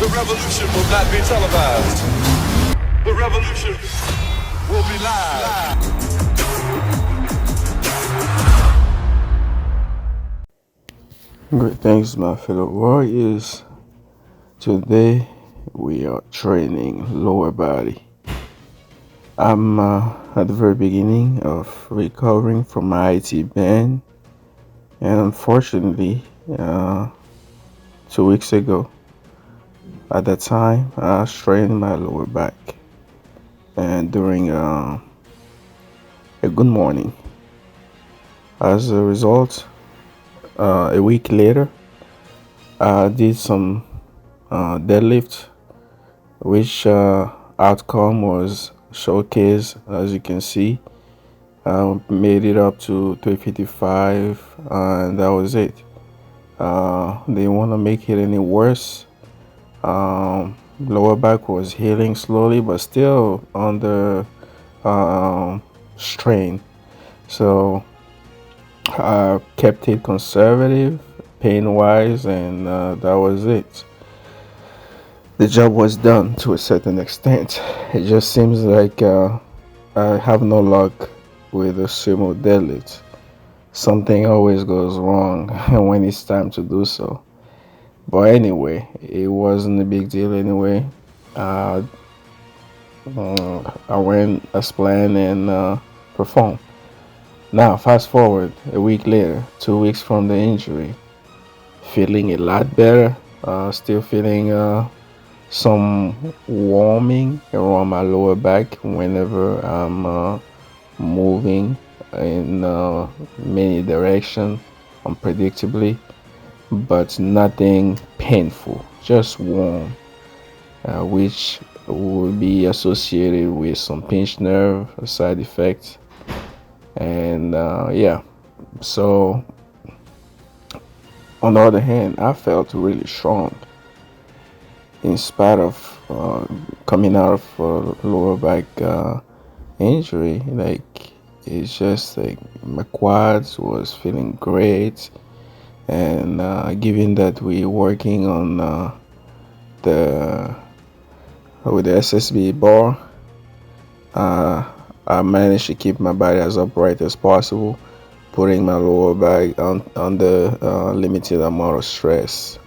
The revolution will not be televised. The revolution will be live. Great, thanks, my fellow warriors. Today we are training lower body. I'm at the very beginning of recovering from my IT ban, and unfortunately, 2 weeks ago, at that time, I strained my lower back. And during a good morning, as a result, a week later, I did some deadlift, which outcome was showcased. As you can see, made it up to 355, and that was it. They want to make it any worse. Lower back was healing slowly, but still under strain. So I kept it conservative, pain wise, and that was it. The job was done to a certain extent. It just seems like I have no luck with the sumo deadlift. Something always goes wrong when it's time to do so. But anyway, it wasn't a big deal anyway. I went as planned and performed. Now, fast forward a week later, 2 weeks from the injury, feeling a lot better. Still feeling some warming around my lower back whenever I'm moving in many directions unpredictably, but nothing painful, just warm, which would be associated with some pinched nerve side effects. And yeah, so on the other hand, I felt really strong in spite of coming out of lower back injury. Like, it's just like my quads was feeling great, and given that we're working on with the SSB bar, I managed to keep my body as upright as possible, putting my lower back on the limited amount of stress.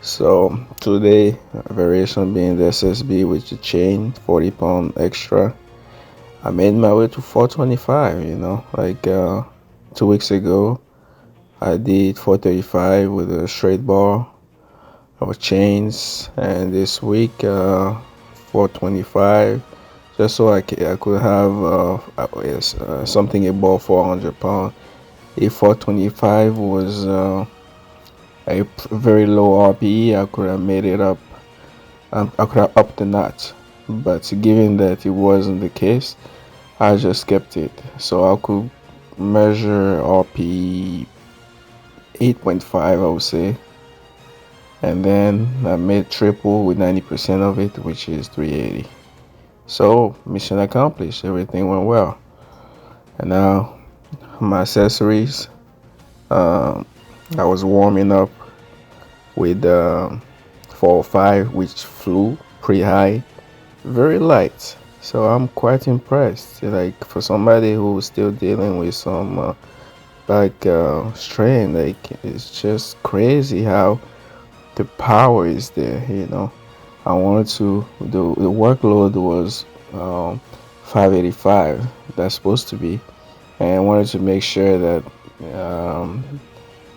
So today, variation being the SSB with the chain, 40-pound extra. I made my way to 425. Like 2 weeks ago, I did 435 with a straight bar of chains, and this week 425, just so I could have something above 400 pounds. If 425 was a very low RPE, I could have made it up. I could have upped the notch, but given that it wasn't the case, I just kept it. So I could measure RPE 8.5, I would say, and then I made triple with 90% of it, which is 380. So mission accomplished. Everything went well. And now my accessories. I was warming up with 405, which flew pretty high, very light. So I'm quite impressed. Like, for somebody who's still dealing with some back strain, like, it's just crazy how the power is there. I wanted to the workload was 585. That's supposed to be, and I wanted to make sure that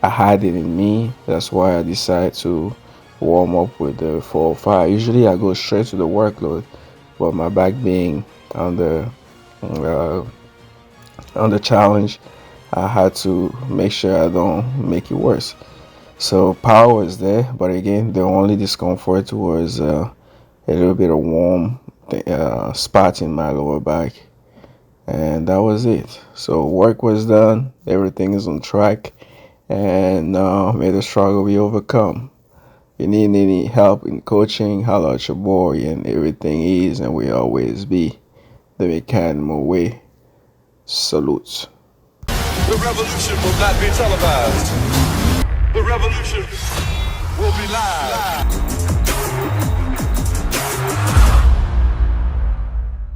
I had it in me. That's why I decided to warm up with the 405. Usually I go straight to the workload, but my back being on the challenge, I had to make sure I don't make it worse. So power is there, but again, the only discomfort was a little bit of warm spot in my lower back, and that was it. So work was done, everything is on track, and may the struggle be overcome. If you need any help in coaching, holla at your boy, and everything is and will always be the Meckanimal way. Salute. The revolution will not be televised. The revolution will be live.